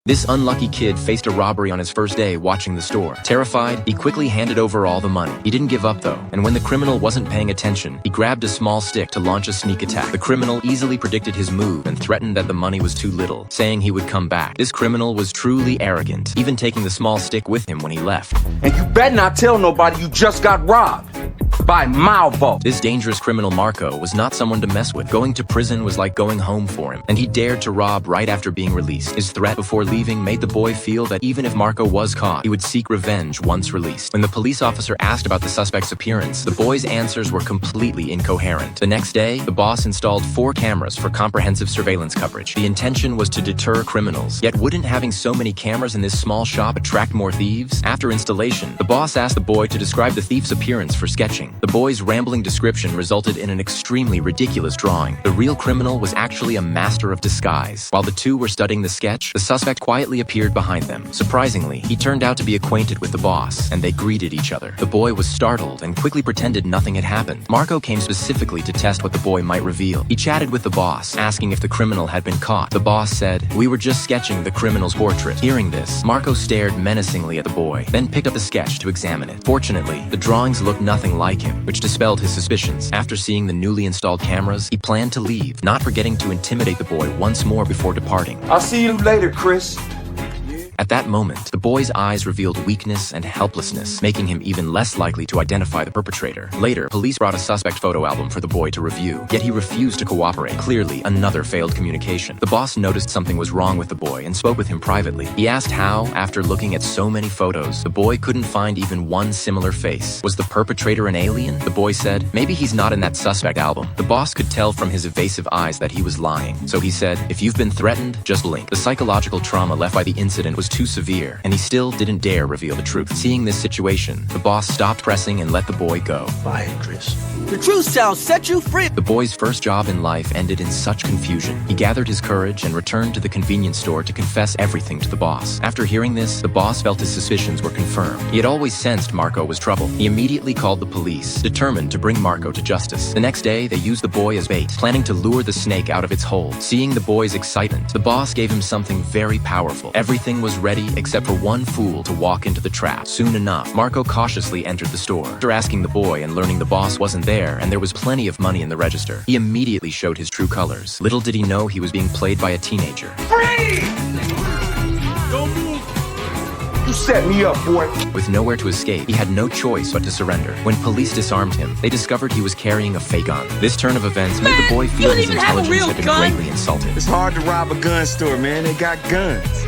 This unlucky kid faced a robbery on his first day watching the store. Terrified, he quickly handed over all the money. He didn't give up though, and when the criminal wasn't paying attention, he grabbed a small stick to launch a sneak attack. The criminal easily predicted his move and threatened that the money was too little, saying he would come back. This criminal was truly arrogant, even taking the small stick with him when he left. And you better not tell nobody you just got robbed by Malvo. This dangerous criminal Marco was not someone to mess with. Going to prison was like going home for him, and he dared to rob right after being released. His threat before leaving made the boy feel that even if Marco was caught, he would seek revenge once released. When the police officer asked about the suspect's appearance, the boy's answers were completely incoherent. The next day, the boss installed 4 cameras for comprehensive surveillance coverage. The intention was to deter criminals. Yet wouldn't having so many cameras in this small shop attract more thieves? After installation, the boss asked the boy to describe the thief's appearance for sketching. The boy's rambling description resulted in an extremely ridiculous drawing. The real criminal was actually a master of disguise. While the two were studying the sketch, the suspect quietly appeared behind them. Surprisingly, he turned out to be acquainted with the boss, and they greeted each other. The boy was startled and quickly pretended nothing had happened. Marco came specifically to test what the boy might reveal. He chatted with the boss, asking if the criminal had been caught. The boss said, "We were just sketching the criminal's portrait." Hearing this, Marco stared menacingly at the boy, then picked up the sketch to examine it. Fortunately, the drawings looked nothing like him, which dispelled his suspicions. After seeing the newly installed cameras, he planned to leave, not forgetting to intimidate the boy once more before departing. I'll see you later, Chris. At that moment, the boy's eyes revealed weakness and helplessness, making him even less likely to identify the perpetrator. Later, police brought a suspect photo album for the boy to review, yet he refused to cooperate. Clearly, another failed communication. The boss noticed something was wrong with the boy and spoke with him privately. He asked how, after looking at so many photos, the boy couldn't find even one similar face. Was the perpetrator an alien? The boy said, maybe he's not in that suspect album. The boss could tell from his evasive eyes that he was lying. So he said, if you've been threatened, just blink. The psychological trauma left by the incident was too severe, and he still didn't dare reveal the truth. Seeing this situation, the boss stopped pressing and let the boy go. Bye, Chris. The truth shall set you free. The boy's first job in life ended in such confusion. He gathered his courage and returned to the convenience store to confess everything to the boss. After hearing this, the boss felt his suspicions were confirmed. He had always sensed Marco was trouble. He immediately called the police, determined to bring Marco to justice. The next day, they used the boy as bait, planning to lure the snake out of its hole. Seeing the boy's excitement, the boss gave him something very powerful. Everything was ready except for one fool to walk into the trap. Soon enough, Marco cautiously entered the store. After asking the boy and learning the boss wasn't there and there was plenty of money in the register, he immediately showed his true colors. Little did he know he was being played by a teenager. Free! Don't move. You set me up, boy. With nowhere to escape, he had no choice but to surrender. When police disarmed him, they discovered he was carrying a fake gun. This turn of events made the boy feel his intelligence had been greatly insulted. It's hard to rob a gun store, man. They got guns.